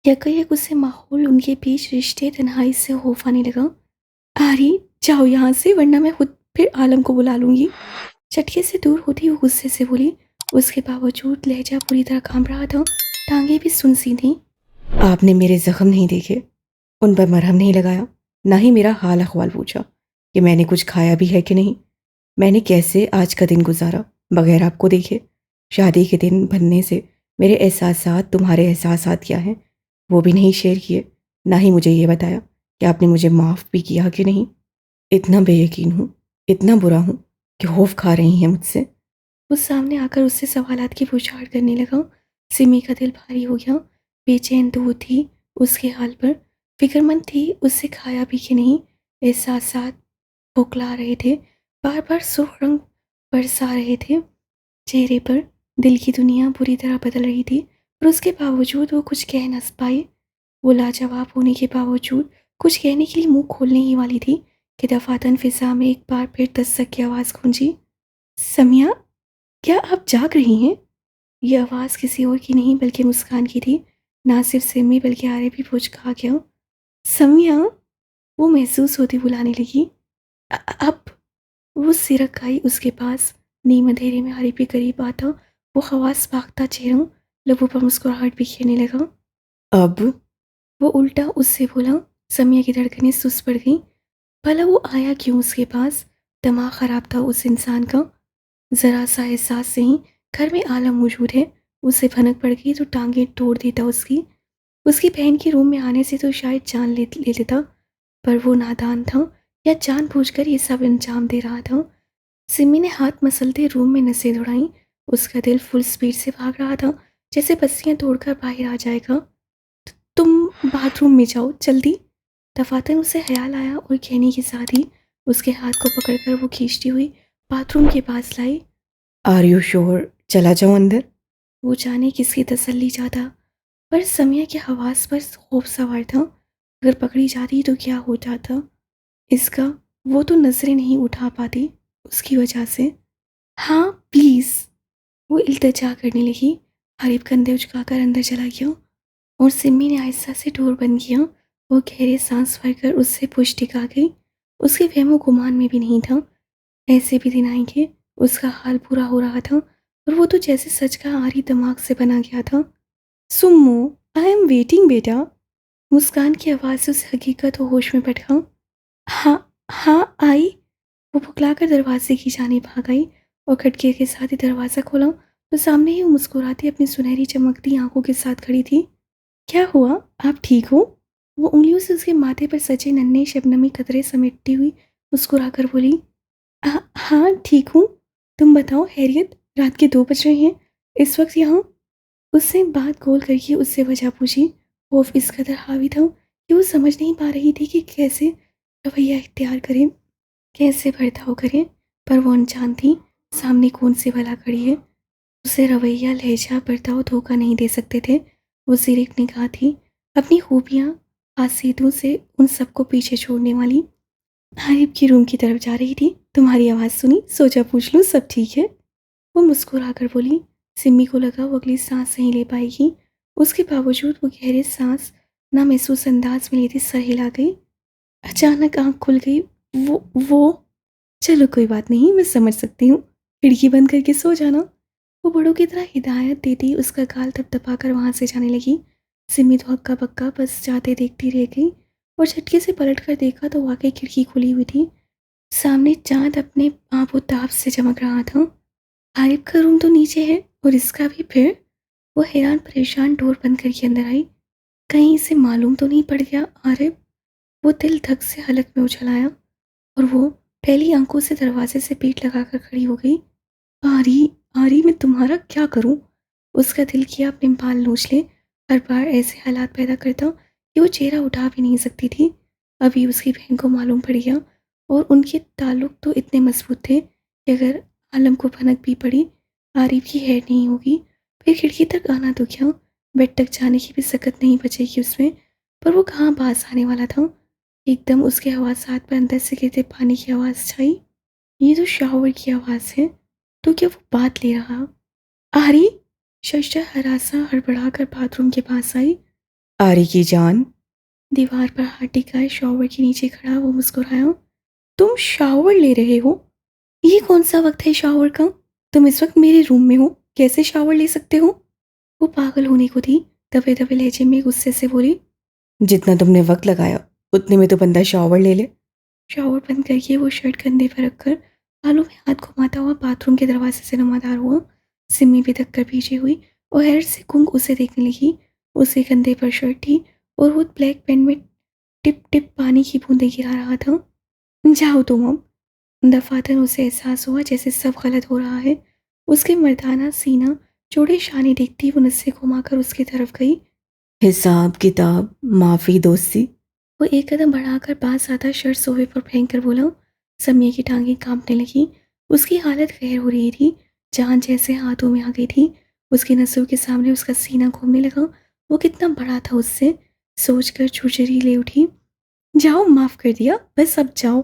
यकायक उसे माहौल, उनके बीच रिश्ते, तन्हाई से खौफ आने लगा। आरी, जाओ यहाँ से वरना मैं खुद फिर आलम को बुला लूँगी। झटके से दूर होती वो गुस्से से बोली। उसके बावजूद लहजा पूरी तरह काँप रहा था, टाँगें भी सुनसी थीं। आपने मेरे ज़ख्म नहीं देखे, उन पर मरहम नहीं लगाया, ना ही मेरा हाल अहवाल पूछा कि मैंने कुछ खाया भी है कि नहीं। मैंने कैसे आज का दिन गुजारा बगैर आपको देखे। शादी के दिन बनने से मेरे एहसासात तुम्हारे एहसासात क्या हैं वो भी नहीं शेयर किए, ना ही मुझे ये बताया कि आपने मुझे माफ़ भी किया कि नहीं। इतना बेयकीन हूँ, इतना बुरा हूँ कि खौफ खा रही हैं मुझसे। वो सामने आकर उससे सवालात की बौछार करने लगा। सिमी का दिल भारी हो गया, बेचैन तो वो थी उसके हाल पर, फिक्रमंद थी उससे खाया भी कि नहीं। एहसासात बौखला रहे थे, बार बार सुर्ख रंग बरसा रहे थे चेहरे पर। दिल की दुनिया बुरी तरह बदल रही थी, पर उसके बावजूद वो कुछ कह न पाए। वो लाजवाब होने के बावजूद कुछ कहने के लिए मुंह खोलने ही वाली थी कि दफातन फिजा में एक बार फिर दस्तक की आवाज़ गूंजी। समिया, क्या आप जाग रही हैं? ये आवाज़ किसी और की नहीं बल्कि मुस्कान की थी। ना सिर्फ सिमी बल्कि आरे भी पूछ कहा गया। समिया, वो महसूस होती बुलाने लगी। अब वो सिरक आई उसके पास। नीम अंधेरे में आरे भी करीब आता, वो हवास भागता चेहरा, लबों पर मुस्कुराहट बिखेरने लगा। अब वो उल्टा उससे बोला। समिया की धड़कनें सुस्त पड़ गईं। भला वो आया क्यों उसके पास? दिमाग खराब था उस इंसान का। ज़रा सा एहसास से ही घर में आलम मौजूद है, उसे भनक पड़ गई तो टांगें तोड़ देता उसकी। उसकी बहन के रूम में आने से तो शायद जान ले लेता, पर वो नादान था या जानबूझकर ये सब अंजाम दे रहा था। सिमी ने हाथ मसलते रूम में नसें दौड़ाईं। उसका दिल फुल स्पीड से भाग रहा था, जैसे पस्सियां तोड़कर बाहर आ जाएगा। तुम बाथरूम में जाओ जल्दी। दफातन उसे ख्याल आया और कहने के साथ ही उसके हाथ को पकड़कर वो खींचती हुई बाथरूम के पास लाई। आर यू श्योर चला जाओ अंदर? वो जाने किसकी तसल्ली चाहता, पर समिया के हवास पर खौफ सवार था। अगर पकड़ी जाती तो क्या हो जाता इसका। वो तो नजरें नहीं उठा पाती उसकी वजह से। हाँ प्लीज़, वो इल्तिजा करने लगी। आरिफ कंधे उचकाकर अंदर चला गया और सिमी ने आहिस्ता से डोर बंद किया। वो गहरे सांस भरकर उससे पुश टिका गई। उसके वहमो गुमान में भी नहीं था ऐसे भी दिन आएंगे। उसका हाल बुरा हो रहा था और वो तो जैसे सच का आरी दिमाग से बना गया था। सुम्मो, आई एम वेटिंग बेटा। मुस्कान की आवाज़ से उस हकीकत और होश में बैठा। हाँ, हाँ आई। वो बुकलाकर दरवाजे की जानिब भाग आई और खटके के साथ ही दरवाज़ा खोला तो सामने ही वो मुस्कुराती अपनी सुनहरी चमकती आंखों के साथ खड़ी थी। क्या हुआ, आप ठीक हो? वो उंगलियों से उसके माथे पर सजे नन्हे शबनमी कतरे समेटती हुई मुस्कुराकर बोली। हाँ ठीक हूँ। तुम बताओ हैरियत, रात के 2 बज रहे हैं इस वक्त यहाँ? उसने बात गोल करके उससे वजह पूछी। खौफ इस कदर हावी था कि वो समझ नहीं पा रही थी कि कैसे रवैया इख्तियार करें, कैसे बर्ताव करें। पर वो अनजान थी सामने कौन सी भला खड़ी है। उसे रवैया, लहजा, बर्ताव धोखा नहीं दे सकते थे। वो सिर्फ निगाह थी, अपनी खूबियाँ खासियतों से उन सबको पीछे छोड़ने वाली। हारिब की रूम की तरफ जा रही थी, तुम्हारी आवाज़ सुनी, सोचा पूछ लूँ सब ठीक है। वो मुस्कुराकर बोली। सिमी को लगा वो अगली सांस नहीं ले पाएगी। उसके बावजूद वो गहरे सांस ना महसूस अंदाज में लेती सर हिला गई। अचानक आंख खुल गई। वो चलो कोई बात नहीं, मैं समझ सकती हूँ, खिड़की बंद करके सो जाना। वो बड़ों की तरह हिदायत देती उसका गाल थपथपाकर वहां से जाने लगी। सिमी तो हक्का बक्का बस जाते देखती रह गई और झटके से पलट कर देखा तो वाकई खिड़की खुली हुई थी। सामने चांद अपने आबोताब से चमक रहा था। आरिफ का रूम तो नीचे है और इसका भी फिर? वो हैरान परेशान डोर बंद करके अंदर आई। कहीं इसे मालूम तो नहीं पड़ गया आरिफ? वो दिल धक से हलक में उछल आया और वो पहली आंखों से दरवाजे से पीठ लगाकर खड़ी हो गई। आरी, आरी मैं तुम्हारा क्या करूं? उसका दिल किया अपने बाल नोच ले। हर बार ऐसे हालात पैदा करता कि वो चेहरा उठा भी नहीं सकती थी। अभी उसकी बहन को मालूम पड़ गया और उनके ताल्लुक तो इतने मजबूत थे कि अगर आलम को भनक भी पड़ी आरिफ की खैर नहीं होगी। फिर खिड़की तक आना तो क्या, बेड तक जाने की भी सकत नहीं बचेगी उसमें। पर वो कहाँ पास आने वाला था। एकदम उसके हवासात पर अंदर से गिरते पानी की आवाज़ छाई। ये तो शावर की आवाज़ है, तो क्या वो बात ले रहा? आरी, शशा हरासा हड़बड़ाकर बाथरूम के पास आई। आरी की जान। दीवार पर हाथ टिकाए शॉवर के नीचे खड़ा वो मुस्कुराया। तुम शावर ले रहे हो? ये कौन सा वक्त है शावर का? तुम इस वक्त मेरे रूम में हो, कैसे शावर ले सकते हो? वो पागल होने को थी, दबे दबे लहजे में गुस्से से बोली। जितना तुमने वक्त लगाया उतने में तो बंदा शावर ले ले। शावर बंद करके वो शर्ट कंधे पर रखकर बालों में हाथ घुमाता हुआ बाथरूम के दरवाजे से नमादार हुआ। सिमी भी धक्कर पीछे हुई और हैरत से गुंग उसे देखने लगी। उसके कंधे पर शर्ट थी और वो ब्लैक पेन में टिप टिप पानी की बूंदें गिरा रहा था। जाओ तुम अब। दफातन उसे एहसास हुआ जैसे सब गलत हो रहा है। उसके मर्दाना सीना चौड़े शाने देखती वो नसें घुमाकर उसकी तरफ गई। हिसाब किताब माफी दोस्ती। वो एक कदम बढ़ाकर पास आता शर्ट सोफे पर फेंक कर बोला। समिया की टांगें कांपने लगी। उसकी हालत गैर हो रही थी, जान जैसे हाथों में आ गई थी। उसकी नसों के सामने उसका सीना घूमने लगा। वो कितना बड़ा था उससे सोचकर झुरझुरी ले उठी। जाओ, माफ कर दिया, बस अब जाओ।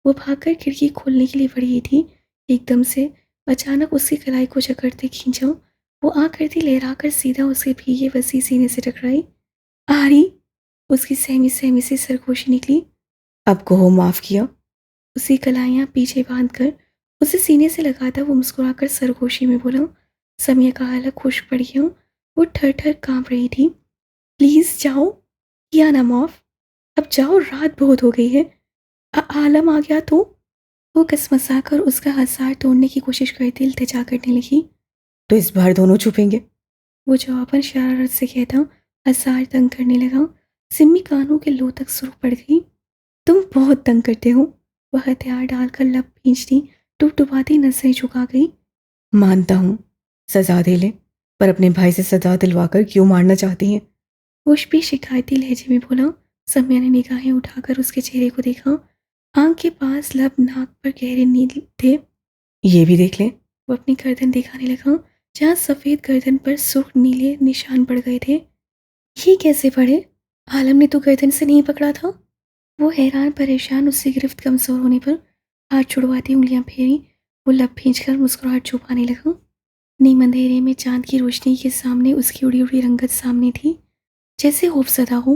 वो भागकर खिड़की खोलने के लिए बढ़ी थी, एकदम से अचानक उसकी कलाई को जकड़ते खींचा। वो आंख करती लहराकर सीधा उसके भीगे वसी सीने से टकराई। आरी। उसकी सहमी सहमी सी सरगोशी निकली। अब को हो माफ किया। उसकी कलाइयां पीछे बांध कर उसे सीने से लगाता वो मुस्कुराकर सरगोशी में बोला। समिया का हालत खुश पड़ गया। वो ठर ठर कांप रही थी। प्लीज जाओ, किया ना माफ, अब जाओ, रात बहुत हो गई है। आलम आ गया तो? वो कसमसाकर उसका हंसार तोड़ने की कोशिश करती इल्तिजा करने लगी। तो इस बार दोनों छुपेंगे? वो जवाबन शरारत से कहता हंसार तंग करने लगा। सिम्मी कानों के लो तक सुर पड़ गई। तुम बहुत तंग करते हो। वह हथियार डालकर लब खींचती टुपटुपाती नसें झुका गई। मानता हूँ, सजा दे ले, पर अपने भाई से सजा दिलवाकर क्यों मारना चाहती हैं? उश भी शिकायती लहजे में बोला। सम्या ने निगाहें उठाकर उसके चेहरे को देखा। आंख के पास लब, नाक पर गहरे नील थे। ये भी देख ले। वो अपनी गर्दन दिखाने लगा, जहाँ सफेद गर्दन पर सुर्ख नीले निशान पड़ गए थे। ये कैसे पड़े? आलम ने तो गर्दन से नहीं पकड़ा था। वो हैरान परेशान उससे गिरफ्त कमजोर होने पर हाथ छुड़वाती उंगलियां फेरी। वो लब खींचकर मुस्कुराहट छुपाने लगा। नीम अंधेरे में चांद की रोशनी के सामने उसकी उड़ी उड़ी रंगत सामने थी, जैसे खौफसदा हो।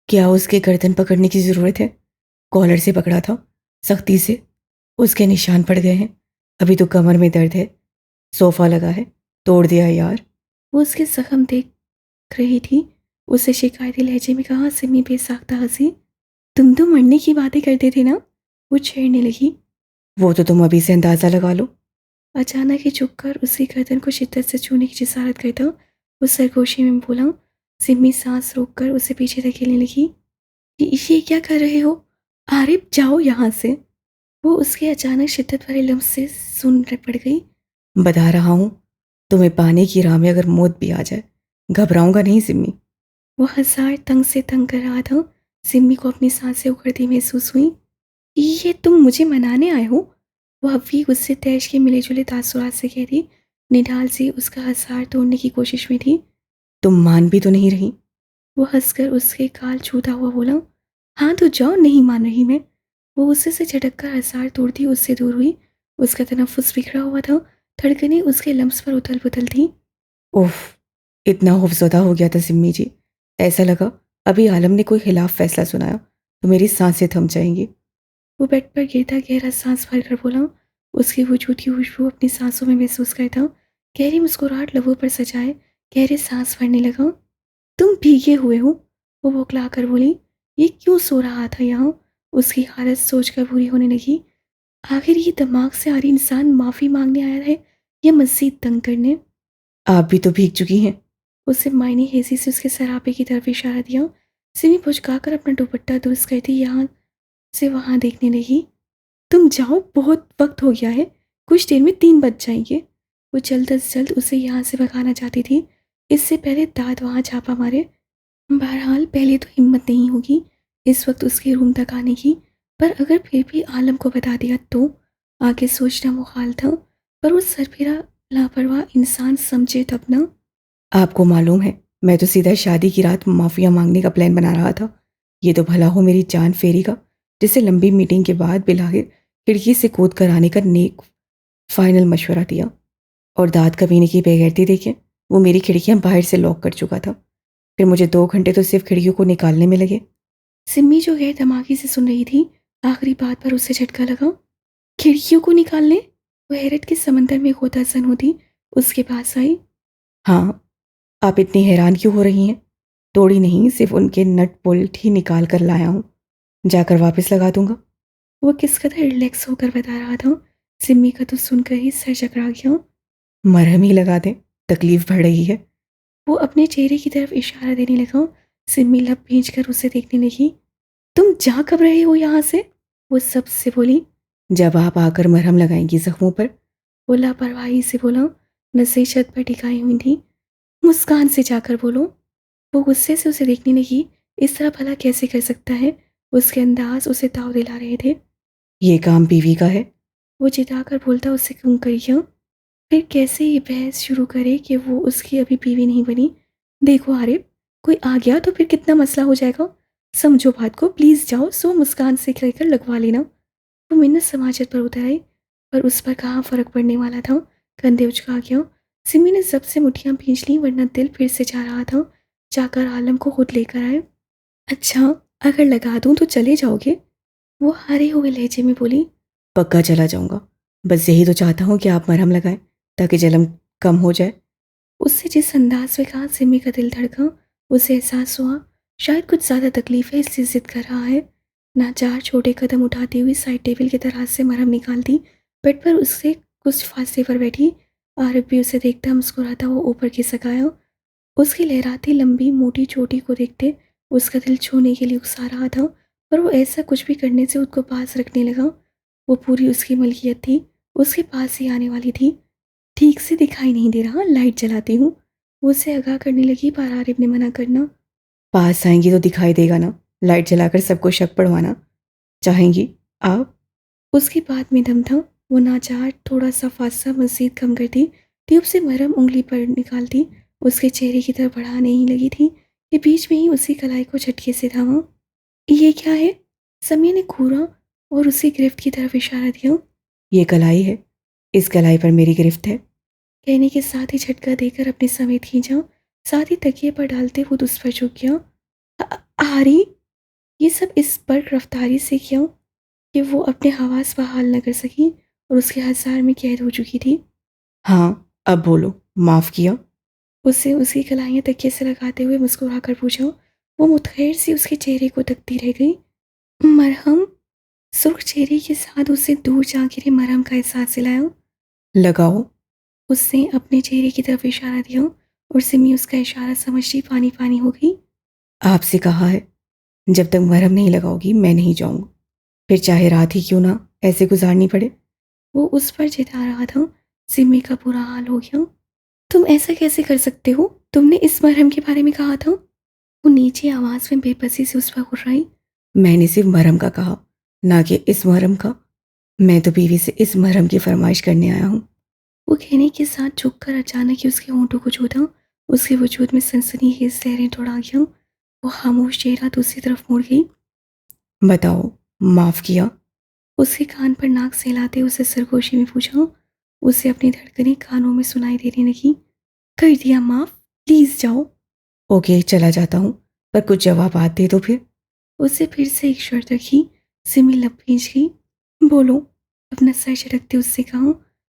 क्या उसके गर्दन पकड़ने की जरूरत है? कॉलर से पकड़ा था, सख्ती से। उसके निशान पड़ गए हैं। अभी तो कमर में दर्द है। सोफा लगा है, तोड़ दिया यार। वो उसके जख्म देख रही थी। उसे शिकायती लहजे में कहा। सिमी बेसाख्ता हंसी। तुम तो मरने की बातें करते थे ना? वो छेड़ने लगी। वो तो तुम अभी से अंदाजा लगा लो। अचानक ही झुककर उसकी गर्दन को शिद्दत से छूने की जिसारत करता वो सरगोशी में बोला। सिमी सांस रोककर उसे पीछे धकेलने लगी। ये क्या कर रहे हो? आरिफ, जाओ यहाँ से। वो उसके अचानक शिद्दत भरे लफ्ज़ से सुन पड़ गई। बता रहा हूँ, तुम्हें पाने की राह में अगर मौत भी आ जाए, घबराऊंगा नहीं सिम्मी। वो हजार तंग से तंग कर रहा था। सिम्मी को अपनी सांसें उखड़ती महसूस हुई। ये तुम मुझे मनाने आए हो? वो अभी उससे तैश के मिले जुले तासुरात से कह दी। निढाल सी उसका हसार तोड़ने की कोशिश में थी। तुम मान भी तो नहीं रही। वो हंसकर उसके गाल छूता हुआ बोला। हाँ तो जाओ, नहीं मान रही मैं। वो उससे से झटक कर हसार तोड़ती उससे दूर हुई। उसका तनफ्फुस बिखरा हुआ था, धड़कनें उसके लम्स पर उथल पुथल थी। उफ, इतना खौफजदा हो गया था सिम्मी जी, ऐसा लगा अभी आलम ने कोई खिलाफ फैसला सुनाया तो मेरी सांसें थम जाएंगी। वो बेड पर गिरता गहरा सांस भरकर बोला। उसकी वजूद की खुशबू अपनी सांसों में महसूस करता गहरी मुस्कुराहट लबों पर सजाए गहरे सांस भरने लगा। तुम भीगे हुए हो। वो बौखला कर बोली। ये क्यों सो रहा था यहाँ? उसकी हालत सोचकर बुरी होने लगी। आखिर ये दिमाग से आ रही इंसान माफी मांगने आया है या मजीद तंग करने? आप भी तो भीग चुकी हैं। उसे मायने हेजी से उसके सरापे की तरफ इशारा दिया। सिमी पुचकाकर अपना दुपट्टा दुरुस्त करती यहाँ से वहां देखने लगी। तुम जाओ, बहुत वक्त हो गया है, कुछ देर में 3 बज जाएंगे। वो जल्द अज जल्द उसे यहाँ से भगाना चाहती थी, इससे पहले दाद वहां छापा मारे। बहरहाल पहले तो हिम्मत नहीं होगी इस वक्त उसके रूम तक आने की, पर अगर फिर भी आलम को बता दिया तो? आगे सोचना मुहाल था, पर वो सरफिरा लापरवाह इंसान समझे तब ना। आपको मालूम है, मैं तो सीधा शादी की रात माफिया मांगने का प्लान बना रहा था। ये तो भला हो मेरी जान फेरी का, जिसे लंबी मीटिंग के बाद बिलाहिर खिड़की से कूद कर आने का नेक फाइनल मशवरा दिया। और दाद कमीने की बेगैरती देखें, वो मेरी खिड़कियां बाहर से लॉक कर चुका था। फिर मुझे 2 घंटे तो सिर्फ खिड़कियों को निकालने में लगे। सिम्मी जो गैर दिमागी से सुन रही थी, आखिरी बात पर उसे झटका लगा। खिड़कियों को निकालने? वो हैरत के समंदर में गोतासन होती उसके पास आई। हाँ, आप इतनी हैरान क्यों हो रही हैं? तोड़ी नहीं, सिर्फ उनके नट बोल्ट ही निकाल कर लाया हूँ। जाकर वापस लगा दूंगा। वो किस कदर रिलैक्स होकर बता रहा था। सिम्मी का तो सुनकर ही सर चकरा गया। मरहम ही लगा दें, तकलीफ बढ़ रही है। वो अपने चेहरे की तरफ इशारा देने लगा। सिम्मी लब भींच कर उसे देखने लगी। तुम जा कब रहे हो यहाँ से? वो सबसे बोली। जब आप आकर मरहम लगाएंगी जख्मों पर। वो लापरवाही से बोला। नसें छत पर टिकाई हुई थी। मुस्कान से जाकर बोलो। वो गुस्से से उसे देखने लगी। इस तरह भला कैसे कर सकता है? उसके अंदाज उसे ताव दिला रहे थे। ये काम बीवी का है। वो चिताकर बोलता उसे क्यों करिए। फिर कैसे ये बहस शुरू करे कि वो उसकी अभी बीवी नहीं बनी। देखो आरिफ, कोई आ गया तो फिर कितना मसला हो जाएगा। समझो बात को, प्लीज़ जाओ। सो मुस्कान से कहकर लगवा लेना। वो मिन्नत समाजत पर उतर आई, पर उस पर कहाँ फ़र्क पड़ने वाला था। कंधे उचका गया। सिमी ने जब से मुठियाँ भींच लीं, वरना दिल फिर से जा रहा था जाकर आलम को खुद लेकर आए। अच्छा, अगर लगा दूं तो चले जाओगे? वो हारे हुए लहजे में बोली। पक्का चला जाऊंगा। बस यही तो चाहता हूँ कि आप मरहम लगाएं, ताकि जलन कम हो जाए। उससे जिस अंदाज में कहा, सिमी का दिल धड़का। उसे एहसास हुआ शायद कुछ ज़्यादा तकलीफ है, इसलिए जिद कर रहा है। नाचार छोटे कदम उठाती हुई साइड टेबल के दराज से मरहम निकालती, बेड पर उससे कुछ फासले पर बैठी। आरिफ भी उसे देखता मुस्कुराता हुआ ऊपर खिसक आया। उसकी लहराती लंबी मोटी चोटी को देखते उसका दिल छूने के लिए उकसा रहा था, पर वो ऐसा कुछ भी करने से उसको पास रखने लगा। वो पूरी उसकी मलकियत थी, उसके पास ही आने वाली थी। ठीक से दिखाई नहीं दे रहा, लाइट जलाती हूँ। वो उसे आगाह करने लगी, पर आरिफ ने मना करना। पास आएंगी तो दिखाई देगा ना। लाइट जलाकर सबको शक पड़वाना चाहेंगी आप? उसकी बात में दम था। वो नाचार थोड़ा सा फासला मजीद कम करती, ट्यूब से मरहम उंगली पर निकालती, उसके चेहरे की तरफ बढ़ाने ही लगी थी कि बीच में ही उसकी कलाई को झटके से थामा। ये क्या है? समिया ने घूरा और उसकी गिरफ्त की तरफ इशारा दिया। ये कलाई है। इस कलाई पर मेरी गिरफ्त है। कहने के साथ ही झटका देकर अपने समेत खींचा, साथ ही तकिए पर डालते हुए उस पर झुक गया। आरी, ये सब इस बर्क रफ्तारी से किया कि वो अपने हवास बहाल न कर सकी और उसके हजार में कैद हो चुकी थी। हाँ, अब बोलो, माफ किया? उससे उसकी कलाइयाँ तकिए से लगाते हुए मुस्कुरा कर पूछा। वो मुतखैर से उसके चेहरे को तकती रह गई। मरहम? सुर्ख चेहरे के साथ उससे दूर जा गिरे मरहम का एहसास दिलाया। लगाओ। उसने अपने चेहरे की तरफ इशारा दिया और सिमी उसका इशारा समझती पानी पानी हो गई। आपसे कहा है, जब तक मरहम नहीं लगाओगी मैं नहीं जाऊंगा। फिर चाहे रात ही क्यों ना ऐसे गुजारनी पड़े। वो उस पर चिता रहा था। सिमी का बुरा हाल हो गया। तुम ऐसा कैसे कर सकते हो? तुमने इस मरहम के बारे में कहा था। वो नीचे आवाज में बेबसी से उस पर घुर्राई। मैंने सिर्फ मरहम का कहा, ना कि इस मरहम का। मैं तो बीवी से इस मरहम की फरमाइश करने आया हूँ। वो कहने के साथ झुककर अचानक ही उसके होंठों को छूता। उसके वजूद में सनसनी की लहरें दौड़ा गया। वो खामोश चेहरा दूसरी तरफ मुड़ गई। बताओ, माफ किया? उसके कान पर नाक सहलाते उसे सरगोशी में पूछा। उसे अपनी धड़कनें कानों में सुनाई देने लगी। कर दिया माफ, प्लीज जाओ। ओके, चला जाता हूँ, पर कुछ जवाब आते तो फिर। उसे फिर से एक शर्त रखी। सिमी लब खींच गई। बोलो, अपना सर झटकते उससे कहा।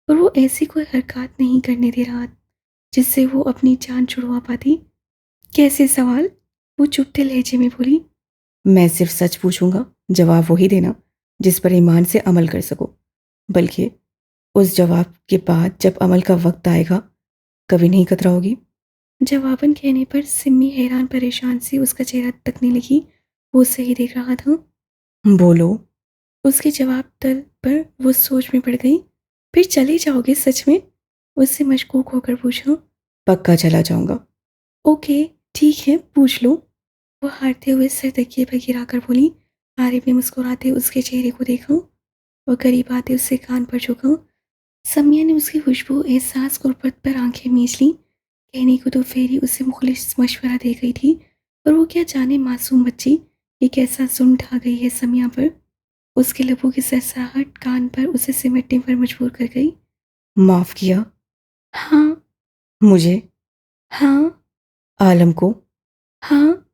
पर वो ऐसी कोई हरकत नहीं करने दे रहा जिससे वो अपनी जान छुड़वा पाती। कैसे सवाल? वो चुपते लहजे में बोली। मैं सिर्फ सच पूछूंगा, जवाब वही देना जिस पर ईमान से अमल कर सको। बल्कि उस जवाब के बाद जब अमल का वक्त आएगा, कभी नहीं कतराओगी। जवाबन कहने पर सिमी हैरान परेशान सी उसका चेहरा तकने लगी। वो उसे ही देख रहा था। बोलो। उसके जवाब तल पर वो सोच में पड़ गई। फिर चले जाओगे सच में? उससे मशकूक होकर पूछा। पक्का चला जाऊंगा। ओके, ठीक है, पूछ लो। वो हारते हुए सिर तकिए पर गिराकर बोली। आरिफ ने मुस्कुराते उसके चेहरे को देखा और करीब आते उससे कान पर झुका। समिया ने उसकी खुशबू एहसास गुर्बत पर आंखें मीच ली। कहने को तो फेरी उसे मुखलिस मशवरा दे गई थी, पर वो क्या जाने मासूम बच्ची ये कैसा जुल्म ढा गई है समिया पर। उसके लबों की सरसराहट कान पर उसे सिमटने पर मजबूर कर गई। माफ किया? हाँ। मुझे? हाँ। आलम को? हाँ,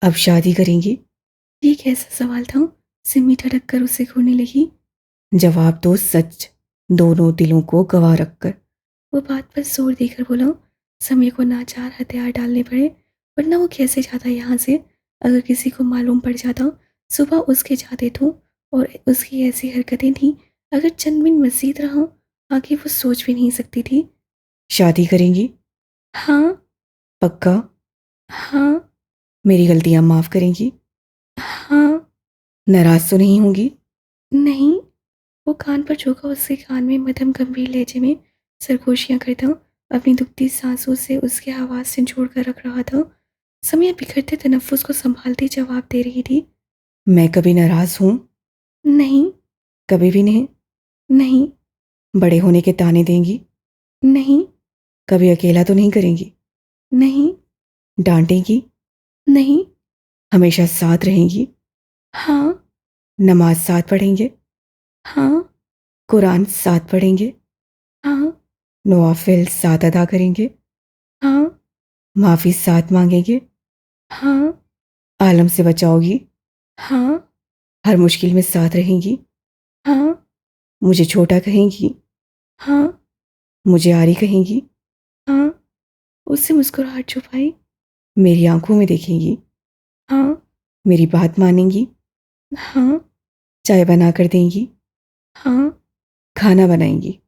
अब शादी करेंगी? ये कैसा सवाल था? सिमी ठड़क कर उसे घूरने लगी। जवाब दो सच, दोनों दिलों को गवाह रखकर। वो बात पर जोर देकर बोला। समय को नाचार हथियार डालने पड़े, वरना वो कैसे जाता यहाँ से। अगर किसी को मालूम पड़ जाता सुबह उसके जाते तो, और उसकी ऐसी हरकतें थी, अगर चंद बिन मजीद रहा आगे वो सोच भी नहीं सकती थी। शादी करेंगी? हाँ, पक्का? हाँ, मेरी गलतियां माफ करेंगी? हाँ, नाराज तो नहीं होंगी? नहीं। वो कान पर झुका, उसके कान में मध्यम गंभीर लहजे में सरगोशियां करता, अपनी दुखती सांसों से उसकी आवाज़ से जोड़ कर रख रहा था। समय बिखरते तनफ्फुस को संभालती जवाब दे रही थी। मैं कभी नाराज हूं? नहीं, कभी भी नहीं। नहीं, बड़े होने के ताने देंगी? नहीं, कभी अकेला तो नहीं करेंगी? नहीं, डांटेंगी? नहीं, हमेशा साथ रहेंगी? हाँ, नमाज साथ पढ़ेंगे? हाँ, कुरान साथ पढ़ेंगे? हाँ, नवाफिल साथ अदा करेंगे? हाँ, माफी साथ मांगेंगे? हाँ, आलम से बचाओगी? हाँ, हर मुश्किल में साथ रहेंगी? हाँ, मुझे छोटा कहेंगी? हाँ, मुझे आरी कहेंगी? हाँ। उससे मुस्कुराहट छुपाई। मेरी आंखों में देखेंगी? हाँ, मेरी बात मानेंगी? हाँ, चाय बना कर देंगी? हाँ, खाना बनाएंगी?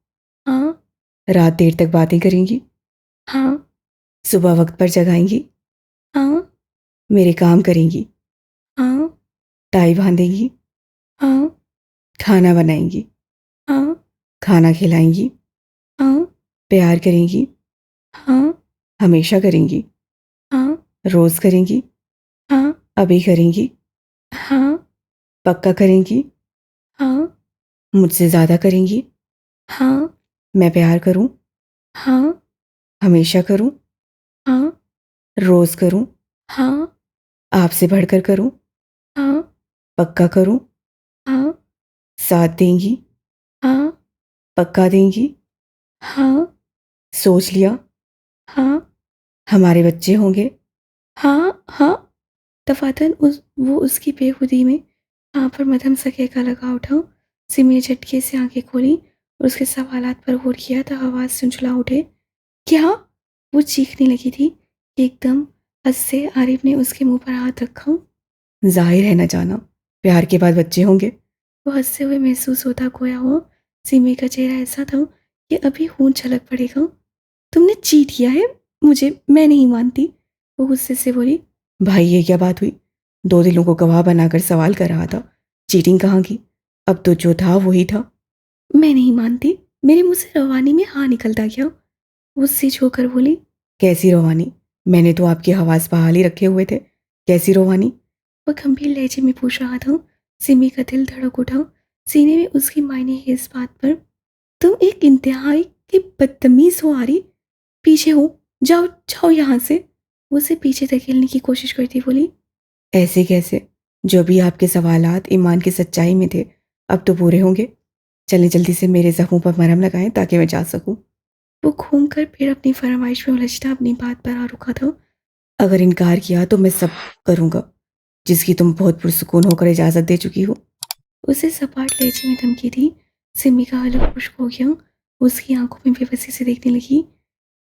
हाँ, रात देर तक बातें करेंगी? हाँ, सुबह वक्त पर जगाएंगी? हाँ, मेरे काम करेंगी? हाँ, टाई बांधेंगी? हाँ, खाना बनाएंगी? हाँ, खाना खिलाएंगी? हाँ, प्यार करेंगी? हाँ, हमेशा करेंगी? हाँ, रोज करेंगी? हाँ, अभी करेंगी? हाँ, पक्का करेंगी? हाँ, मुझसे ज्यादा करेंगी? हाँ, मैं प्यार करूं? हाँ, हमेशा करूं? हाँ, रोज करूं? हाँ, आपसे बढ़कर करूं? हाँ, पक्का करूं? हाँ, साथ देंगी? हाँ, पक्का देंगी? हाँ, सोच लिया? हाँ, हमारे बच्चे होंगे? हाँ, हाँ। दफातन वो उसकी बेखुदी में हाँ पर मध्यम सा कहका लगा उठा। सिमी ने झटके से आंखें खोली और उसके सवालात पर गौर किया तो आवाज़ सुंचला उठे। क्या? वो चीखने लगी थी कि एकदम हद से आरिफ ने उसके मुंह पर हाथ रखा। जाहिर है न जाना, प्यार के बाद बच्चे होंगे। वो हंसते हुए महसूस होता खोया हुआ सिमी का चेहरा ऐसा था कि अभी खून छलक पड़ेगा। तुमने चीट किया है मुझे, मैं नहीं मानती। वो गुस्से से बोली। भाई ये क्या बात हुई? दो दिलों को गवाह बनाकर सवाल कर रहा था, चीटिंग कहाँ की? अब तो जो था वही था। मैं नहीं मानती। मेरे मुंह से रवानी में हाँ निकलता क्या? वो सिच होकर बोली। कैसी रोहानी? मैंने तो आपके हवास बहाल ही रखे हुए थे। कैसी रोहानी? वह गंभीर लहजे में पूछ रहा था। सिमी का दिल धड़क उठा। सीने में उसकी मायने है इस बात पर। तुम एक इंतहाई की बदतमीज हो आरी। पीछे हो, जाओ जाओ यहाँ से। वो उसे पीछे धकेलने की कोशिश करती बोली। ऐसे कैसे? जो भी आपके सवालात ईमान की सच्चाई में थे, अब तो पूरे होंगे। चलें जल्दी से मेरे जख्मों पर मरहम लगाएं ताकि मैं जा सकूं। वो घूम कर फिर अपनी फरमाइश में उलझता अपनी बात पर आ रुका था। अगर इनकार किया तो मैं सब करूंगा जिसकी तुम बहुत पुरसुकून होकर इजाजत दे चुकी हो। उसे सपाट लहजे में धमकी दी। सिमी का हलक खुश्क हो गया। उसकी आंखों में बेबसी से देखने लगी,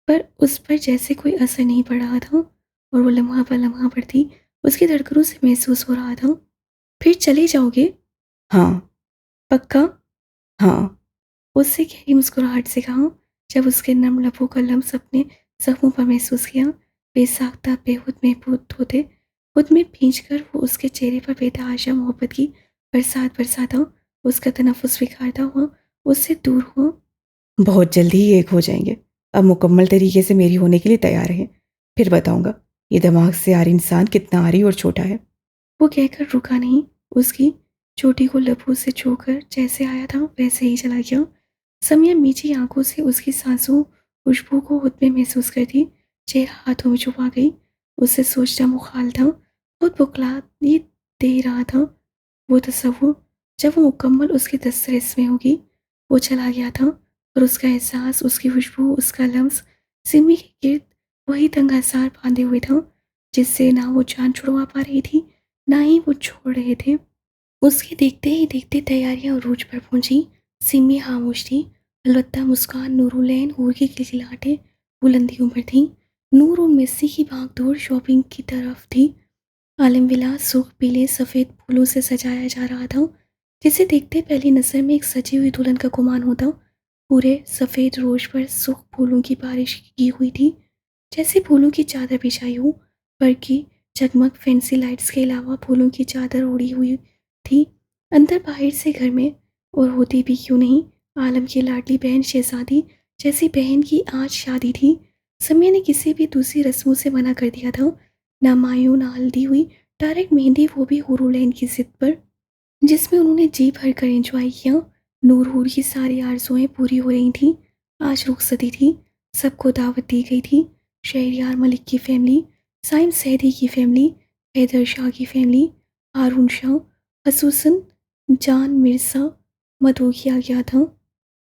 पर उस पर जैसे कोई असर नहीं पड़ रहा था, और वो लम्हा पर लम्हा पड़ती उसकी धड़कनों से महसूस हो रहा था। फिर चले जाओगे? हाँ। पक्का? हाँ। उससे गहरी मुस्कुराहट से कहा। जब उसके नम लबों का लम्स अपने जख्मों पर महसूस किया, बेसाख्ता बेहूद महबूद होते खुद में भींच कर वो उसके चेहरे पर बेतहाशा मोहब्बत की बरसात बरसाता, उसका तनफुस बिखारता हुआ उससे दूर हुआ। बहुत जल्दी ही एक हो जाएंगे। अब मुकम्मल तरीके से मेरी होने के लिए तैयार हैं। फिर बताऊंगा ये दिमाग से आरी इंसान कितना आरी और छोटा है। वो कहकर रुका नहीं। उसकी चोटी को लबों से छूकर जैसे आया था वैसे ही चला गया। समिया मीठी आंखों से उसकी सांसों खुशबू को खुद में महसूस करती चेहरा हाथों में छुपा गई। उससे सोचना मुखाल था, खुद बुखला ये दे रहा था। वो तस्वुर जब वो मुकम्मल उसके दस्तरस में होगी, वो चला गया था, और उसका एहसास, उसकी खुशबू, उसका लम्स सिमी के गिर्द वही तंग आसार बांधे हुए था जिससे ना वो जान छुड़वा पा रही थी, ना ही वो छोड़ रहे थे। उसके देखते ही देखते तैयारियां उरूज पर पहुंची। सिमी खामोश थी, अलबत्ता मुस्कान, नूरुलैन, हूर की खिलखिलाहटें बुलंदी उम्र थी। नूर और मिस्सी की भागदौड़ शॉपिंग की तरफ थी। आलम विलास सूख पीले सफ़ेद फूलों से सजाया जा रहा था, जिसे देखते पहली नज़र में एक सजी हुई दुल्हन का गुमान होता। पूरे सफ़ेद रोज पर सूख फूलों की बारिश की हुई थी, जैसे फूलों की चादर बिछाई हो। पर की जगमग फैंसी लाइट्स के अलावा फूलों की चादर ओढ़ी हुई थी, अंदर बाहर से घर में। और होती भी क्यों नहीं, आलम की लाडली बहन शहजादी जैसी बहन की आज शादी थी। समय ने किसी भी दूसरी रस्मों से मना कर दिया था, ना मायूं ना हल्दी हुई, डायरेक्ट मेहंदी, वो भी हुरूलैन की जिद पर, जिसमें उन्होंने जी भर कर एंजॉय किया। नूर हूर की सारी आरज़ुएं पूरी हो रही थीं। आज रुखसती थी, सबको दावत दी गई थी। शहरयार मलिक की फैमिली, साइम सैदी की फैमिली, हैदर शाह की फैमिली, हारून शाह, खसूसन जान मिर्ज़ा मदऊ किया गया था।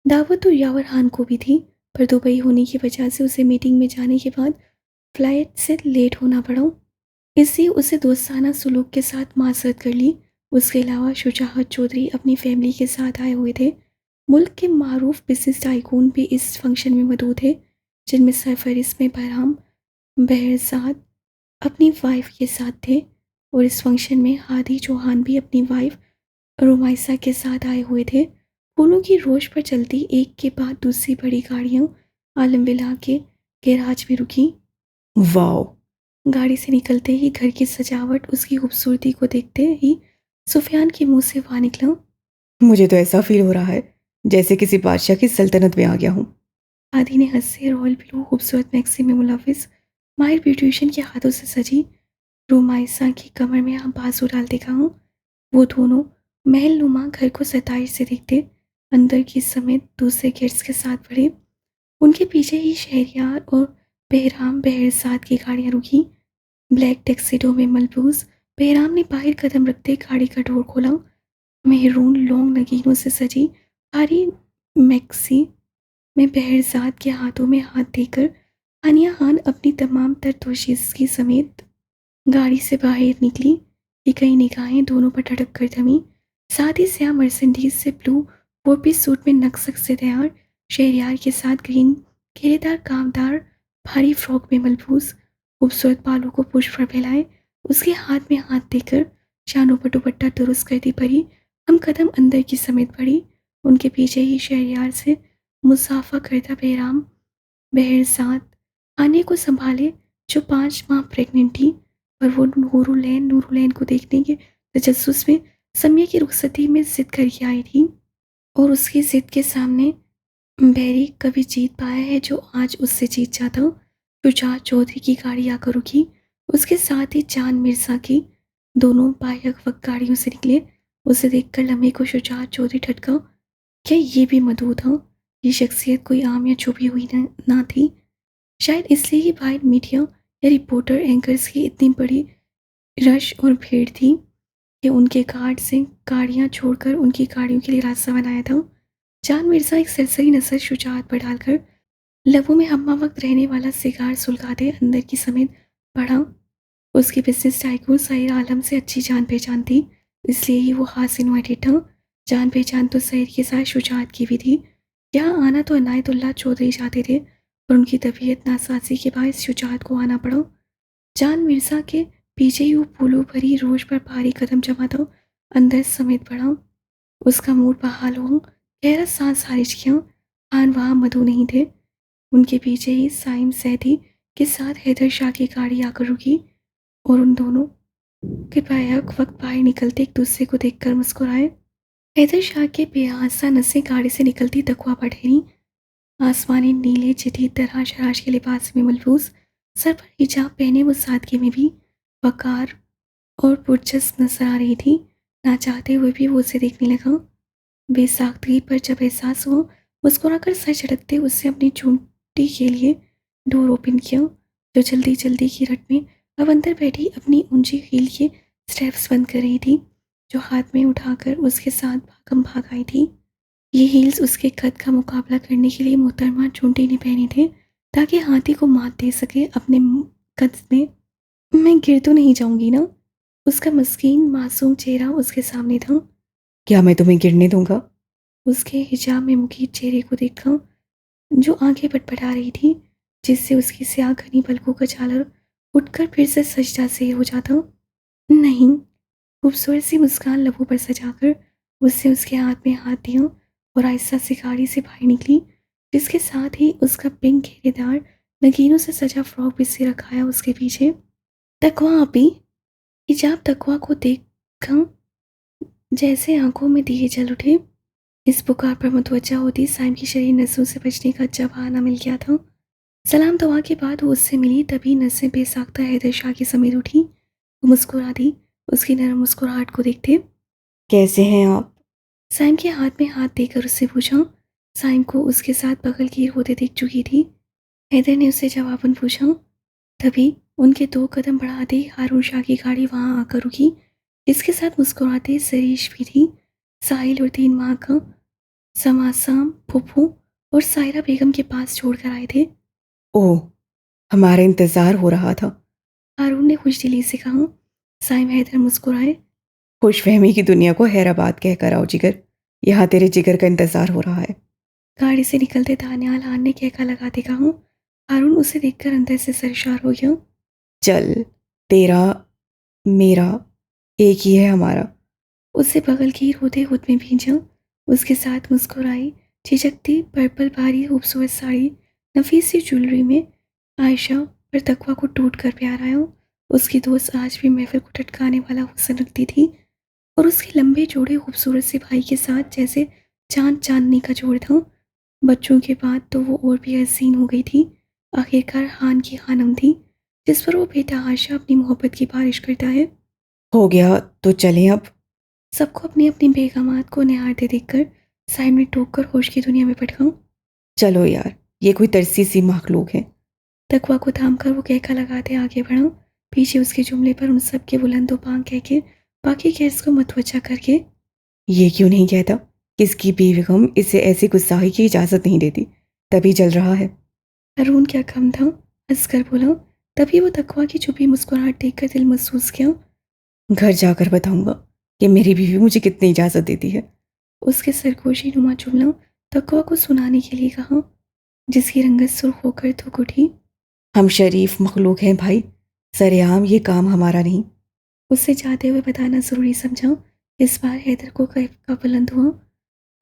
दावत तो यावर खान को भी थी, पर दुबई होने की वजह से उसे मीटिंग में जाने के बाद फ्लाइट से लेट होना पड़ा, इसलिए उसे दोस्ताना सलूक के साथ माज़रत कर ली। उसके अलावा शुजाअत चौधरी अपनी फैमिली के साथ आए हुए थे। मुल्क के मारूफ बिजनेस टाइकून भी इस फंक्शन में मौजूद थे, जिनमें सरफहरिस्त में बहराम बहरजाद अपनी वाइफ के साथ थे। और इस फंक्शन में हादी चौहान भी अपनी वाइफ रोमाइसा के साथ आए हुए थे। फूलों की रोश पर चलती एक के बाद दूसरी बड़ी गाड़ियां आलम विला के गैराज में रुकी। वाओ! गाड़ी से निकलते ही घर की सजावट, उसकी खूबसूरती को देखते ही सुफियान के मुंह से वाह निकला। मुझे तो ऐसा फ़ील हो रहा है जैसे किसी बादशाह की सल्तनत में आ गया हूँ। आदि ने हंसे रॉयल ब्लू खूबसूरत मैक्सी में मुलविस माहिर ब्यूटिशियन के हाथों से सजी रोमाइसा की कमर में आप बाजू डालते कहा। वो दोनों महल नुमा घर को सताइश से देखते अंदर की समेत दूसरे गेट्स के साथ बढ़े। उनके पीछे ही शहरयार और बहराम बहरजाद की गाड़ियां रुकी। ब्लैक टैक्सीडो में मलबूस बहराम ने बाहर कदम रखते गाड़ी का डोर खोला। मेहरून लॉन्ग नगीनों से सजी भारी मैक्सी में बहरजाद के हाथों में हाथ देकर हानिया खान अपनी तमाम तर दोशीज़गी समेत गाड़ी से बाहर निकली कि कई निगाहें दोनों पर ठटक कर थमी। साथ ही स्याह मर्सिडीज से ब्लू फोर पीस सूट में नक्सक से तैयार शहरयार के साथ ग्रीन घेरेदार कामदार भारी फ्रॉक में मलबूस खूबसूरत बालों को पुश पर फैलाए, उसके हाथ में हाथ देकर शानों पर दुपट्टा दुरुस्त करती परी हम कदम अंदर की समेत बढ़ी। उनके पीछे ही शहरयार से मुसाफा करता बहराम बहरजाद आने को संभाले, जो 5 माह प्रेग्नेंट थी। पर वो नूरुलैन को देखने के तजस्सुस में समिया की रुखसती में जिद करके आई थी, और उसकी जिद के सामने बैरी कभी जीत पाया है जो आज उससे जीत जाता। शुजात चौधरी की गाड़ी आकर रुकी, उसके साथ ही जान मिर्जा की। दोनों बायक वक्त गाड़ियों से निकले। उसे देखकर लम्हे को शुजात चौधरी ठटका। क्या ये भी मधु था? ये शख्सियत कोई आम या छुपी हुई ना थी। शायद इसलिए ही बाहर मीडिया या रिपोर्टर एंकर्स की इतनी बड़ी रश और भीड़ थी कि उनके गार्ड से गाड़ियां छोड़कर उनकी गाड़ियों के लिए रास्ता बनाया था। जान मिर्जा एक सरसरी नजर शुजात पर डालकर लबों में हम्मा वक्त रहने वाला सिगार सुलगाते अंदर की समेत बढ़ा। उसकी बिजनेस टाइकून सईद आलम से अच्छी जान पहचान थी, इसलिए ही वो खास इन्वाइटेड था। जान पहचान तो सईद के साथ शुजात की भी थी। यहाँ आना तो अनायतुल्लाह चौधरी चाहते थे, पर उनकी तबीयत नासाजी के बायस शुजात को आना पड़ा। जान मिर्जा के पीछे ही वो फूलों भरी रोज पर भारी कदम जमा था, अंदर समेत बढ़ा। उसका मूड बहाल हो, गहरा सांस खारिज किया। खान वहाँ मधु नहीं थे। उनके पीछे ही साइम सैदी के साथ हैदर शाह की गाड़ी आकर रुकी, और उन दोनों के पायक वक्त बाहर निकलते एक दूसरे को देखकर मुस्कुराए। हैदर शाह के बेआसा नसें गाड़ी से निकलती तकवा पर ठहरी। आसमानी नीले जदीद दराज शराज के लिबास में मलबूस, सर पर हिजाब पहने वो सादगी में भी वकार और पुरजस नजर आ रही थी। ना चाहते हुए भी वो उसे देखने लगा। बेसाख्तगी पर जब एहसास हुआ, मुस्कुराकर सर झटकते उससे अपनी चूंटी के लिए डोर ओपन किया, जो जल्दी जल्दी की रट में अब अंदर बैठी अपनी ऊंची हील के स्टेप्स बंद कर रही थी, जो हाथ में उठाकर उसके साथ भागम भाग आई थी। ये हील्स उसके कद का मुकाबला करने के लिए मोहतरमा चूंटी ने पहने थे, ताकि हाथी को मात दे सके अपने कद में। मैं गिर तो नहीं जाऊंगी ना? उसका मस्कीन मासूम चेहरा उसके सामने था। क्या मैं तुम्हें गिरने दूंगा? उसके हिजाब में मुखीत चेहरे को देखा, जो आंखें पटपटा रही थी, जिससे उसकी स्याह घनी पलकों का झालर उठकर फिर से सजदा से हो जाता। नहीं। खूबसूरत सी मुस्कान लबों पर सजाकर उसने उसके हाथ में हाथ दिया और आहिस्ता से गाड़ी से बाहर निकली, जिसके साथ ही उसका पिंक घेरेदार नगीनों से सजा फ्रॉक भी से रखाया उसके पीछे। तकवा आपी। हिजाब तकवा को देखा, जैसे आंखों में दिए जल उठे। इस पुकार पर मुतवज्जा होती साइम की शरीर नसों से बचने का अच्छा बहाना मिल गया था। सलाम दुआ के बाद वो उससे मिली, तभी नसें बेसाख्ता हैदर शाह की समेत उठी। वो मुस्कुरा दी, उसकी नरम मुस्कुराहट को देखते। कैसे हैं आप? साइम के हाथ में हाथ देकर उससे पूछा। साइम को उसके साथ बगलगीर होते देख चुकी थी। हैदर ने उससे जवाबन पूछा। तभी उनके 2 कदम बढ़ाते ही हारून शाह की गाड़ी वहां आकर रुकी, जिसके साथ मुस्कुराते सरीश भी थी। साहिल और 3 माह का समासाम फुफ्फू और सायरा बेगम के पास छोड़कर आए थे। ओह, हमारा इंतजार हो रहा था। हारून ने खुशदिली से कहा। साइम हैदर मुस्कुराए। खुशफहमी की दुनिया को हैराबाद कहकर आओ जिगर। यहाँ तेरे जिगर का इंतजार हो रहा है। गाड़ी से निकलते दानियाल हान ने कहका लगाते कहा। हारून उसे देखकर अंदर से सरशार हो गया। चल, तेरा मेरा एक ही है हमारा। उससे बगलगीर होते खुद में भींचा। उसके साथ मुस्कुराई, झिझकती पर्पल भारी खूबसूरत साड़ी, नफीस सी ज्वेलरी में आयशा पर तकवा को टूट कर प्यार आया। उसकी दोस्त आज भी महफिल को टटकाने वाला हुस्न रखती थी, और उसके लंबे जोड़े खूबसूरत से भाई के साथ जैसे चांद चांदनी का जोड़ था। बच्चों के बाद तो वो और भी हसीन हो गई थी। आखिरकार हान की खानम थी, जिस पर वो बेतहाशा अपनी मोहब्बत की बारिश करता है। हो गया तो चलें अब। सबको अपनी अपनी बेगमात को निहारते देखकर साइम ने टोक कर होश की दुनिया में पटका। चलो यार, ये कोई तरसी सी मखलूक है। तकवा को थाम कर वो कहका लगाते आगे बढ़ा, पीछे उसके जुमले पर उन सब के बुलंदो बांग कह के बाकी गैस को मुतवज्जा करके। ये क्यों नहीं कहता? किसकी बेगम इसे ऐसी गुस्साही की इजाजत नहीं देती, तभी जल रहा है। अरुण क्या कम था, हंसकर बोला। तभी वो तकवा की छुपी मुस्कुराहट देखकर दिल महसूस किया। घर जाकर बताऊंगा कि मेरी बीवी मुझे कितनी इजाजत देती है। उसके सरगोशी नुमा जुमला तकवा को सुनाने के लिए कहा, जिसकी रंगत सुर्ख होकर थुक उठी। हम शरीफ मखलूक हैं भाई, सरेआम ये काम हमारा नहीं। उससे जाते हुए बताना जरूरी समझा। इस बार हैदर को कैफ का बुलंद हुआ।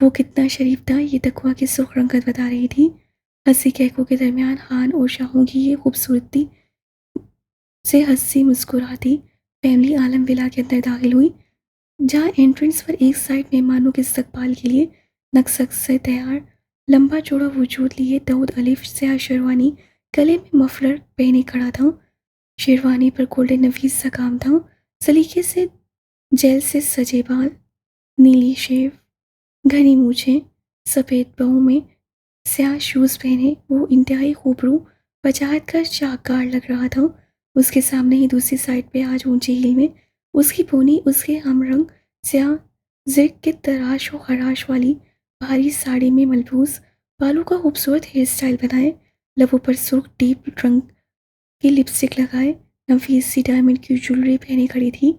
वो कितना शरीफ था ये तकवा की सुर्ख रंगत बता रही थी। हंसी कहकों के दरमियान खान और शाहों की ये खूबसूरती से हंसी मुस्कुराती फैमिली आलम विला के अंदर दाखिल हुई, जहाँ एंट्रेंस पर एक साइड मेहमानों के इस्तकबाल के लिए नक्सक से तैयार लंबा चौड़ा वजूद लिए दाऊद अलीफ स्याह शेरवानी गले में मफलर पहने खड़ा था। शेरवानी पर गोल्डन नफीस सा काम था। सलीके से जेल से सजे बाल, नीली शेव, घनी मूछें, सफ़ेद बाहों में स्याह शूज़ पहने वो इंतहाई खूबरू वजाहत का शाहकार लग रहा था। उसके सामने ही दूसरी साइड पे आज ऊंची हील में उसकी पोनी उसके हमरंग स्याह जिर्क के तराश व खराश वाली भारी साड़ी में मलबूस बालों का खूबसूरत हेयर स्टाइल बनाए, लबों पर सुर्ख डीप रंग की लिपस्टिक लगाए, नफीस सी डायमंड की ज्वेलरी पहने खड़ी थी।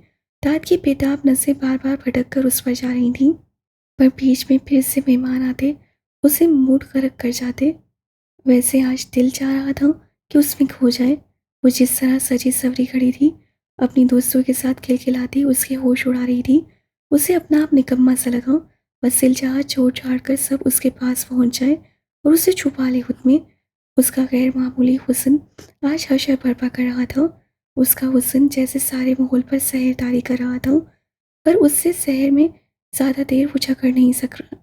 दांत की बेताब नसें बार बार भटक कर उस पर जा रही थीं, पर बीच में फिर से मेहमान आते उसे मूड करक कर जाते। वैसे आज दिल चाह रहा था कि उसमें खो जाए। वो जिस तरह सजी सवरी खड़ी थी, अपनी दोस्तों के साथ खिलखिलाती उसके होश उड़ा रही थी, उसे अपना आप निकम्मा सा लगा। बस दिल चाह छोड़ छाड़ कर सब उसके पास पहुंच जाए और उसे छुपा ले खुद में। उसका गैर मामूली हुस्न आज हशर बर्पा कर रहा था। उसका हुस्न जैसे सारे माहौल पर सहरदारी कर रहा था, पर उससे शहर में ज़्यादा देर वो जकड़ नहीं सक रहा।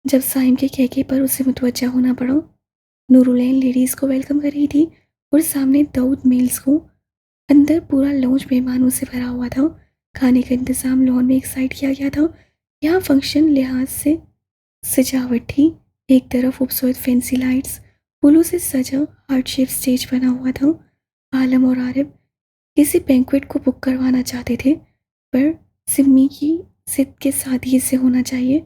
जब साइम के कहके पर उसे मुतवज्जा होना पड़ा, नूरुलैन लेडीज़ को वेलकम कर रही थी और सामने दाऊद मेल्स को। अंदर पूरा लॉन्ज मेहमानों से भरा हुआ था। खाने का इंतज़ाम लॉन में एक साइड किया गया था। यहाँ फंक्शन लिहाज से सजावट थी। एक तरफ खूबसूरत फैंसी लाइट्स, फूलों से सजा हार्ट शेप स्टेज बना हुआ था। आलम और आरिफ किसी बैंक्वेट को बुक करवाना चाहते थे, पर सिमी की जिद के साथ ये से होना चाहिए,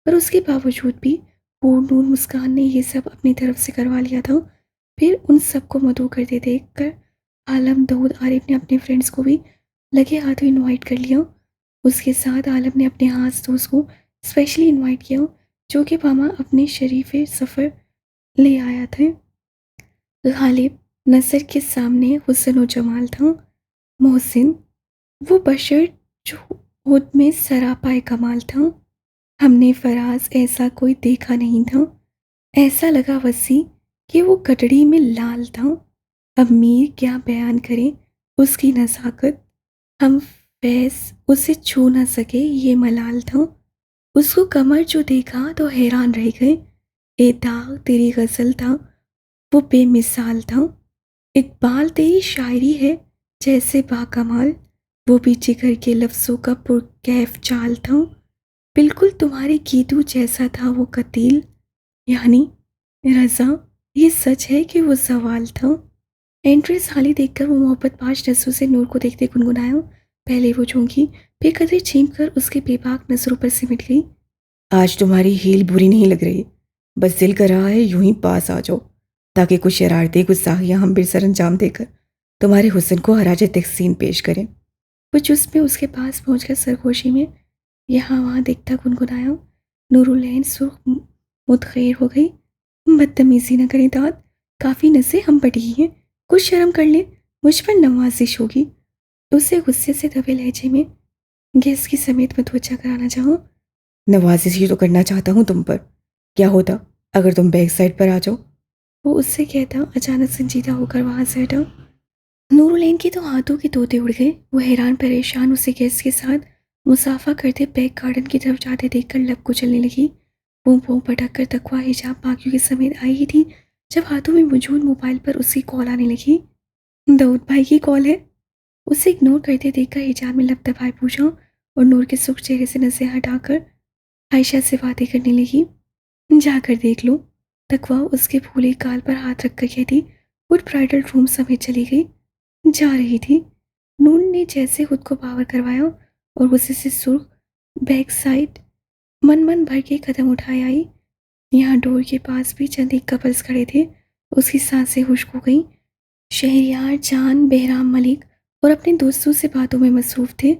पर उसके बावजूद भी पूर्ण मुस्कान ने ये सब अपनी तरफ से करवा लिया था। फिर उन सबको मधु करते देख कर आलम, दाऊद, आरिफ ने अपने फ्रेंड्स को भी लगे हाथों इनवाइट कर लिया। उसके साथ आलम ने अपने खास दोस्त को स्पेशली इनवाइट किया, जो कि मामा अपने शरीफे सफ़र ले आया था। गालिब नज़र के सामने हुस्न और जमाल था। मोहसिन वो बशर जो खुद में सरापाए कमाल था। हमने फराज ऐसा कोई देखा नहीं था। ऐसा लगा वसी कि वो कटड़ी में लाल था। अब मीर क्या बयान करे उसकी नज़ाकत। हम फैज़ उसे छू न सके ये मलाल था। उसको कमर जो देखा तो हैरान रह गए। ए दाग तेरी गज़ल था वो बेमिसाल था। इकबाल तेरी शायरी है जैसे बाकमाल। वो भी जिगर के लफ्ज़ों का पुरकैफ चाल था। बिल्कुल तुम्हारे गीतों जैसा था वो कतील। यानी रज़ा, ये सच है कि वो सवाल था। एंट्रेंस खाली देखकर वो मोहब्बत पाश नजरों से नूर को देखते गुनगुनाया। पहले वो झोंकी, फिर कदर छीन कर उसके बेबाक नजरों पर सिमट गई। आज तुम्हारी हील बुरी नहीं लग रही, बस दिल कर रहा है यूं ही पास आ जाओ, ताकि कुछ शरारतें कुछ साहियाँ हम बिर सर अंजाम देकर तुम्हारे हुस्न को हराज तहसीन पेश करें। वो चुस्त में उसके पास पहुंचकर सरगोशी में यहाँ वहाँ देखता गुनगुनाया। नूरुलैन सुर्ख मुतखैर हो गई। बदतमीजी न करें दाद, काफ़ी नसें हम पटी हैं, कुछ शर्म कर ले, मुझ पर नवाजिश होगी। उसे गुस्से से दबे लहजे में गैस की समेत मतवजा कराना चाहो। नवाजिश ही तो करना चाहता हूँ तुम पर। क्या होता अगर तुम बैक साइड पर आ जाओ? वो उससे कहता अचानक संजीदा होकर वहां से हटा। नूरुलैन के तो हाथों के तोते उड़ गए। वो हैरान परेशान उसे गैस के साथ मुसाफा करते बैक गार्डन की तरफ जाते देखकर लब कुचलने लगी। वो पों पटक कर तकवा हिजाब बाकियों के समेत आई ही थी जब हाथों में मौजूद मोबाइल पर उसकी कॉल आने लगी। दाऊद भाई की कॉल है। उसे इग्नोर करते देखकर हिजाब में लब दबाए पूछा और नूर के सुख चेहरे से नजरें हटाकर आयशा से बातें करने लगी। जाकर देख लो। तकवा उसके फूले गाल पर हाथ रखकर कहती वो ब्राइडल रूम समेत चली गई। जा रही थी। नून ने जैसे खुद को पावर करवाया और गुस्से से सुर्ख बैक साइड मन मन भर के कदम उठाए आई। यहाँ डोर के पास भी चंद एक कपल्स खड़े थे। उसकी सांसें खुश्क हो गईं। शहरयार, जान, बहराम मलिक और अपने दोस्तों से बातों में मसरूफ थे।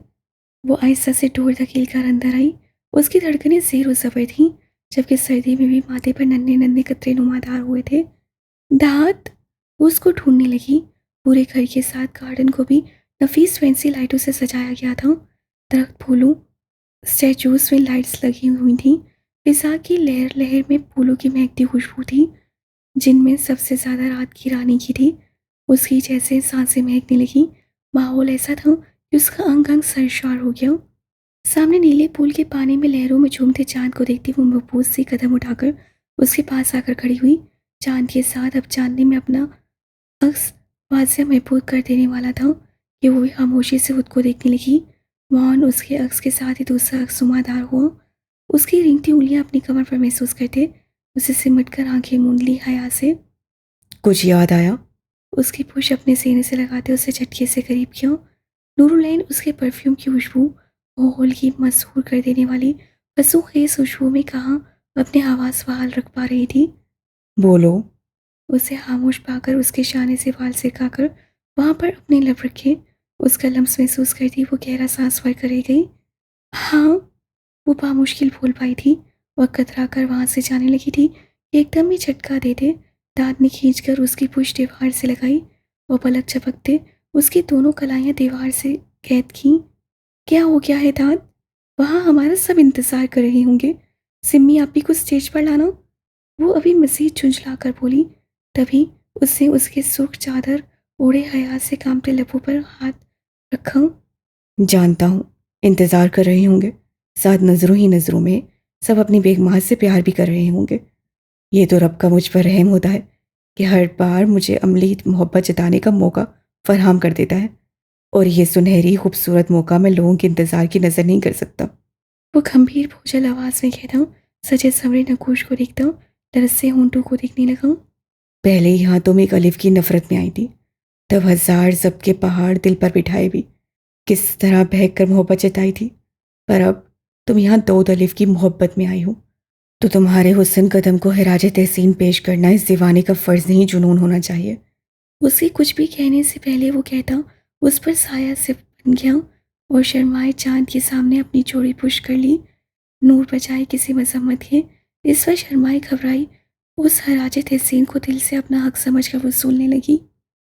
वो आहिस्ता से डोर धकेल कर अंदर आई। उसकी धड़कनें ज़ेरो ज़बर थीं, जबकि सर्दी में भी माथे पर नन्हे नन्हे कतरे नुमादार हुए थे। दांत, वो उसको ढूंढने लगी। पूरे घर के साथ गार्डन को भी नफीस फैंसी लाइटों से सजाया गया था। दरख्त, फूलों, स्टैचूज में लाइट्स लगी हुई थीं। फिजा की लहर लहर में फूलों की महकती खुशबू थी, जिनमें सबसे ज़्यादा रात की रानी की थी। उसकी जैसे सांसें महकने लगी। माहौल ऐसा था कि उसका अंग अंग सरशार हो गया। सामने नीले पूल के पानी में लहरों में झूमते चांद को देखती वो महफूज से कदम उठाकर उसके पास आकर खड़ी हुई। चांद के साथ अब चांदनी में अपना अक्स वाज़ेह महफूज कर देने वाला था कि वो भी खामोशी से खुद को देखने लगी। मौन उसके अक्स के साथ ही दूसरा अक्स सुमादार हुआ। उसकी रेंगती उंगलियां अपनी कमर पर महसूस करते उसे सिमट कर आंखें मूंद ली हया से। कुछ याद आया? उसकी पुश अपने सीने से लगाते उसे झटके से करीब किया। नूरुलैन उसके परफ्यूम की खुशबू माहौल की मशहूर कर देने वाली फसूखेज खुशबू में कहाँ अपने हवास बहाल रख पा रही थी। बोलो। उसे खामोश पाकर उसके शाने से वाल सिरकाकर वहां पर अपने लब रखे उसका लम्स महसूस करती वो गहरा सांस भर कर रह गई। हाँ, वो बामुश्किल बोल पाई थी और कतरा कर वहां से जाने लगी थी कि एकदम ही झटका देते दांत ने खींचकर उसकी पुश दीवार से लगाई और पलक झपकते उसकी दोनों कलाइयां दीवार से कैद की। क्या हो गया है दांत? वहाँ हमारा सब इंतजार कर रहे होंगे। सिम्मी आप भी कुछ स्टेज पर लाना। वो अभी मजीद झुंझला कर बोली, तभी उसने उसके सुर्ख चादर ओढ़े हया से कांपते लबों पर हाथ रखा। जानता हूँ इंतज़ार कर रहे होंगे, साथ नज़रों ही नज़रों में सब अपनी बेगमाह से प्यार भी कर रहे होंगे। ये तो रब का मुझ पर रहम होता है कि हर बार मुझे अमली मोहब्बत जताने का मौका फराहम कर देता है, और ये सुनहरी खूबसूरत मौका मैं लोगों के इंतज़ार की नज़र नहीं कर सकता। वो गंभीर भोजल आवाज में कहता, सजे सवरे नगोश को देखता, तरस से होंठों को देखने लगा। पहले यहाँ तुम एक अलिफ की नफ़रत में आई थी, तब हजार जब के पहाड़ दिल पर बिठाए भी किस तरह बहक कर मोहब्बत जताई थी। पर अब तुम यहाँ दो अलिफ की मोहब्बत में आई हो, तो तुम्हारे हुस्न कदम को खराज तहसीन पेश करना इस दीवाने का फ़र्ज़ नहीं जुनून होना चाहिए। उसके कुछ भी कहने से पहले वो कहता उस पर साया से बन गया और शर्माए चांद के सामने अपनी चोरी पुश कर ली। नूर बचाए किसी मजम्मत के। इस पर शर्माए घबराई उस हराजे तहसीन को दिल से अपना हक समझकर वसूलने लगी।